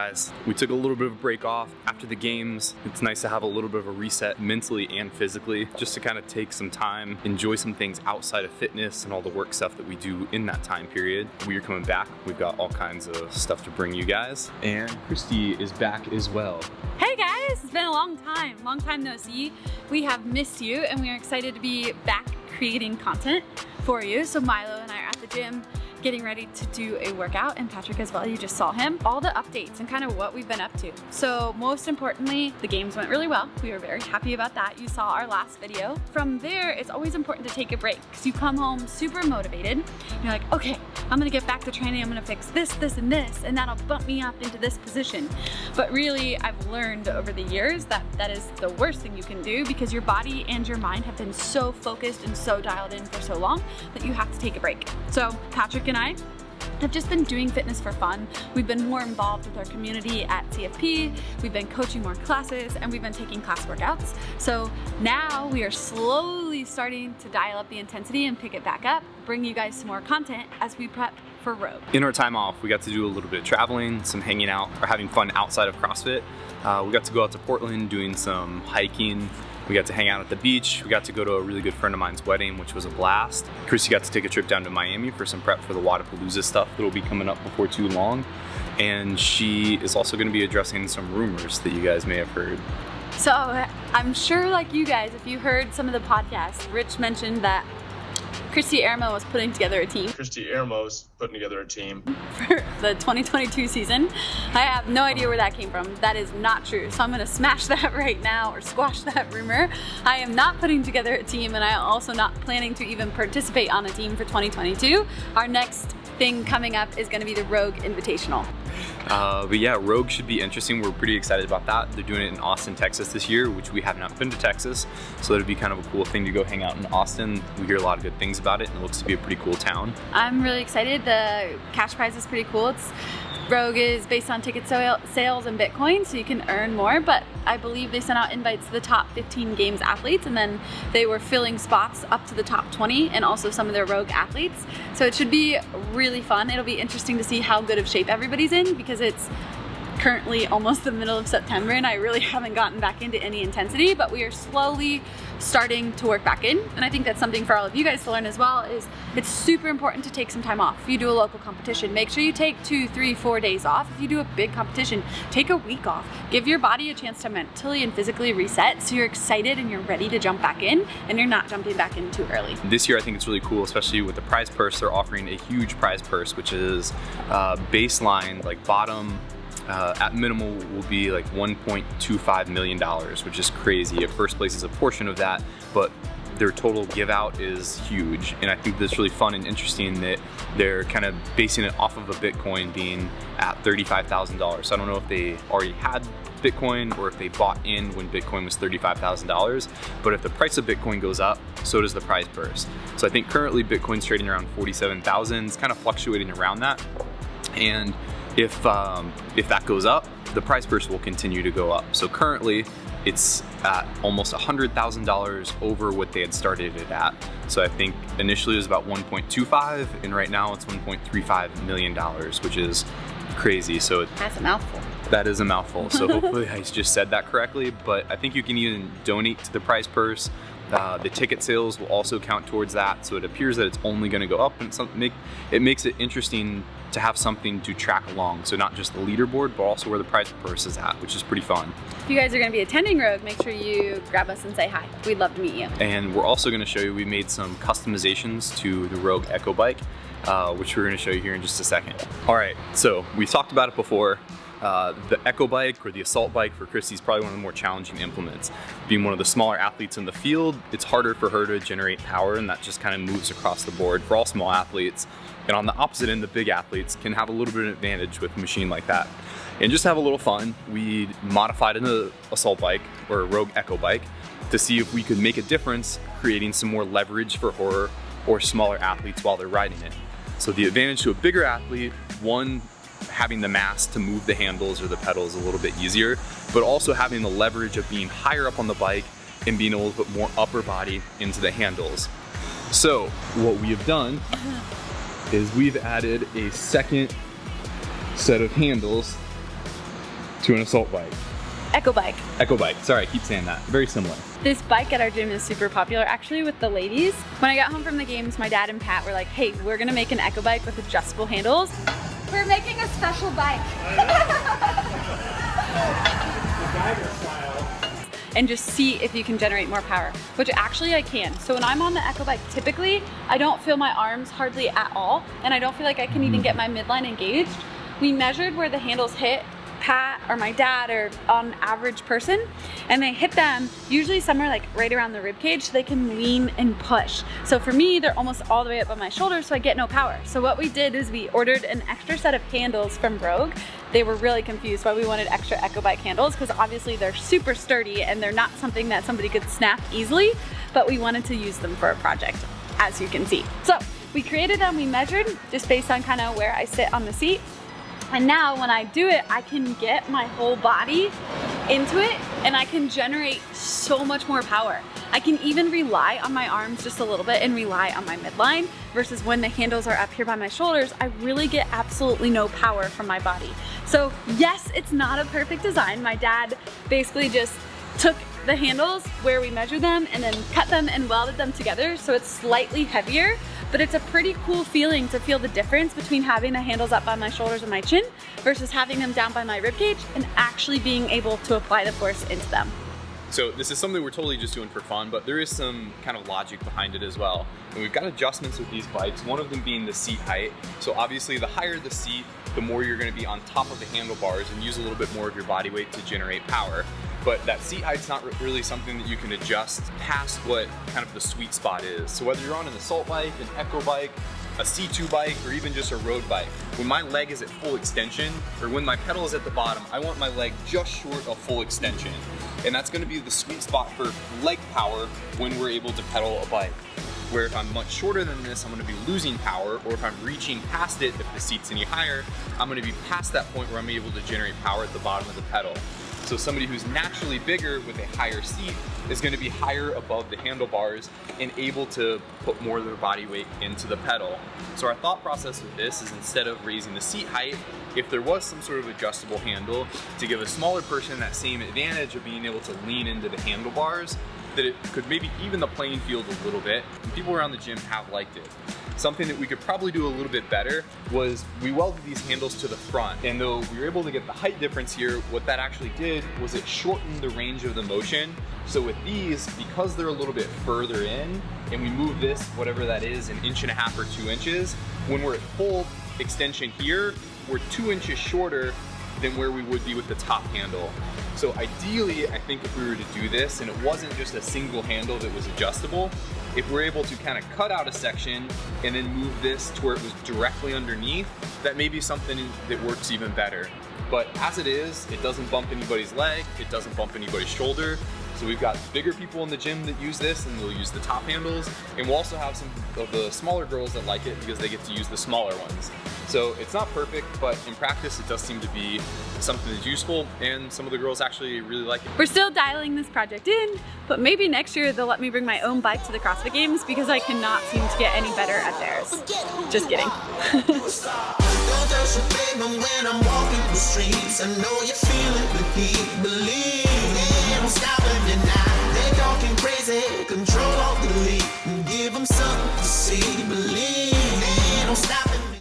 guys. We took a little bit of a break off after the games. It's nice to have a little bit of a reset mentally and physically, just to kind of take some time, enjoy some things outside of fitness and all the work stuff that we do in that time period. We are coming back. We've got all kinds of stuff to bring you guys. And Christy is back as well. Hey guys, it's been a long time no see. We have missed you and we are excited to be back creating content for you. So Milo and I are at the gym getting ready to do a workout, and Patrick as well, you just saw him. All the updates and kind of what we've been up to. So most importantly, the games went really well. We were very happy about that. You saw our last video. From there, it's always important to take a break because you come home super motivated. You're like, okay, I'm gonna get back to training. I'm gonna fix this, this, and this, and that'll bump me up into this position. But really, I've learned over the years that that is the worst thing you can do because your body and your mind have been so focused and so dialed in for so long that you have to take a break. So Patrick and I have just been doing fitness for fun. We've been more involved with our community at CFP. We've been coaching more classes and we've been taking class workouts. So now we are slowly starting to dial up the intensity and pick it back up, bring you guys some more content as we prep for Rogue. In our time off, we got to do a little bit of traveling, some hanging out, or having fun outside of CrossFit. We got to go out to Portland doing some hiking. We got to hang out at the beach. We got to go to a really good friend of mine's wedding, which was a blast. Chrissy got to take a trip down to Miami for some prep for the Wadapalooza stuff that'll be coming up before too long. And she is also gonna be addressing some rumors that you guys may have heard. So I'm sure like you guys, if you heard some of the podcasts, Rich mentioned that Christy Ermo was putting together a team. Christy Ermo's putting together a team for the 2022 season. I have no idea where that came from. That is not true. So I'm gonna smash that right now or squash that rumor. I am not putting together a team and I am also not planning to even participate on a team for 2022. Our next thing coming up is gonna be the Rogue Invitational. But yeah, Rogue should be interesting. We're pretty excited about that. They're doing it in Austin, Texas this year, which we have not been to Texas. So it'd be kind of a cool thing to go hang out in Austin. We hear a lot of good things about it and it looks to be a pretty cool town. I'm really excited. The cash prize is pretty cool. Rogue is based on ticket sales and Bitcoin, so you can earn more, but I believe they sent out invites to the top 15 games athletes, and then they were filling spots up to the top 20 and also some of their Rogue athletes. So it should be really fun. It'll be interesting to see how good of shape everybody's in because it's currently almost the middle of September and I really haven't gotten back into any intensity, but we are slowly starting to work back in. And I think that's something for all of you guys to learn as well, is it's super important to take some time off. If you do a local competition, make sure you take 2, 3, 4 days off. If you do a big competition, take a week off. Give your body a chance to mentally and physically reset so you're excited and you're ready to jump back in and you're not jumping back in too early. This year I think it's really cool, especially with the prize purse. They're offering a huge prize purse, which is baseline, like bottom, at minimal will be like $1.25 million, which is crazy. First place is a portion of that, but their total give out is huge. And I think that's really fun and interesting that they're kind of basing it off of a Bitcoin being at $35,000. So I don't know if they already had Bitcoin or if they bought in when Bitcoin was $35,000. But if the price of Bitcoin goes up, so does the prize purse. So I think currently Bitcoin's trading around 47,000. It's kind of fluctuating around that. And if that goes up, the prize purse will continue to go up. So currently it's at almost $100,000 over what they had started it at. So I think initially it was about 1.25 and right now it's $1.35 million, which is crazy. So that's a mouthful. That is a mouthful. So hopefully I just said that correctly, but I think you can even donate to the prize purse. The ticket sales will also count towards that. So it appears that it's only gonna go up, and it makes it interesting to have something to track along. So not just the leaderboard, but also where the prize purse is at, which is pretty fun. If you guys are gonna be attending Rogue, make sure you grab us and say hi. We'd love to meet you. And we're also gonna show you, we made some customizations to the Rogue Echo Bike, which we're gonna show you here in just a second. All right, so we talked about it before. The Echo Bike or the Assault Bike for Christy is probably one of the more challenging implements. Being one of the smaller athletes in the field, it's harder for her to generate power, and that just kind of moves across the board for all small athletes. And on the opposite end, the big athletes can have a little bit of advantage with a machine like that. And just to have a little fun, we modified an Assault Bike or a Rogue Echo Bike to see if we could make a difference, creating some more leverage for her or smaller athletes while they're riding it. So the advantage to a bigger athlete, one, having the mass to move the handles or the pedals a little bit easier, but also having the leverage of being higher up on the bike and being able to put more upper body into the handles. So what we have done is we've added a second set of handles to an assault bike. Echo bike. Echo bike, sorry, I keep saying that. Very similar. This bike at our gym is super popular actually with the ladies. When I got home from the games, my dad and Pat were like, hey, we're gonna make an echo bike with adjustable handles. We're making a special bike. And just see if you can generate more power, which actually I can. So when I'm on the echo bike, typically, I don't feel my arms hardly at all, and I don't feel like I can even get my midline engaged. We measured where the handles hit Pat or my dad or on average person, and they hit them usually somewhere like right around the rib cage so they can lean and push. So for me, they're almost all the way up on my shoulders, so I get no power. So what we did is we ordered an extra set of handles from Rogue. They were really confused why we wanted extra echo bike handles, because obviously they're super sturdy and they're not something that somebody could snap easily, but we wanted to use them for a project, as you can see. So we created them, we measured just based on kind of where I sit on the seat. And now when I do it, I can get my whole body into it and I can generate so much more power. I can even rely on my arms just a little bit and rely on my midline, versus when the handles are up here by my shoulders, I really get absolutely no power from my body. So yes, it's not a perfect design. My dad basically just took the handles where we measured them and then cut them and welded them together so it's slightly heavier, but it's a pretty cool feeling to feel the difference between having the handles up by my shoulders and my chin versus having them down by my ribcage and actually being able to apply the force into them. So this is something we're totally just doing for fun, but there is some kind of logic behind it as well. And we've got adjustments with these bikes, one of them being the seat height. So obviously the higher the seat, the more you're gonna be on top of the handlebars and use a little bit more of your body weight to generate power. But that seat height's not really something that you can adjust past what kind of the sweet spot is. So whether you're on an assault bike, an echo bike, a C2 bike, or even just a road bike, when my leg is at full extension, or when my pedal is at the bottom, I want my leg just short of full extension. And that's gonna be the sweet spot for leg power when we're able to pedal a bike. Where if I'm much shorter than this, I'm gonna be losing power, or if I'm reaching past it, if the seat's any higher, I'm gonna be past that point where I'm able to generate power at the bottom of the pedal. So somebody who's naturally bigger with a higher seat is gonna be higher above the handlebars and able to put more of their body weight into the pedal. So our thought process with this is, instead of raising the seat height, if there was some sort of adjustable handle to give a smaller person that same advantage of being able to lean into the handlebars, that it could maybe even the playing field a little bit. And people around the gym have liked it. Something that we could probably do a little bit better was we welded these handles to the front, and though we were able to get the height difference here, what that actually did was it shortened the range of the motion. So with these, because they're a little bit further in, and we move this, whatever that is, 1.5 inches or 2 inches, when we're at full extension here, we're 2 inches shorter than where we would be with the top handle. So ideally, I think if we were to do this and it wasn't just a single handle that was adjustable, if we're able to kind of cut out a section and then move this to where it was directly underneath, that may be something that works even better. But as it is, it doesn't bump anybody's leg, it doesn't bump anybody's shoulder. So we've got bigger people in the gym that use this and they'll use the top handles. And we'll also have some of the smaller girls that like it because they get to use the smaller ones. So it's not perfect, but in practice it does seem to be something that's useful, and some of the girls actually really like it. We're still dialing this project in, but maybe next year they'll let me bring my own bike to the CrossFit Games because I cannot seem to get any better at theirs. Just kidding. Control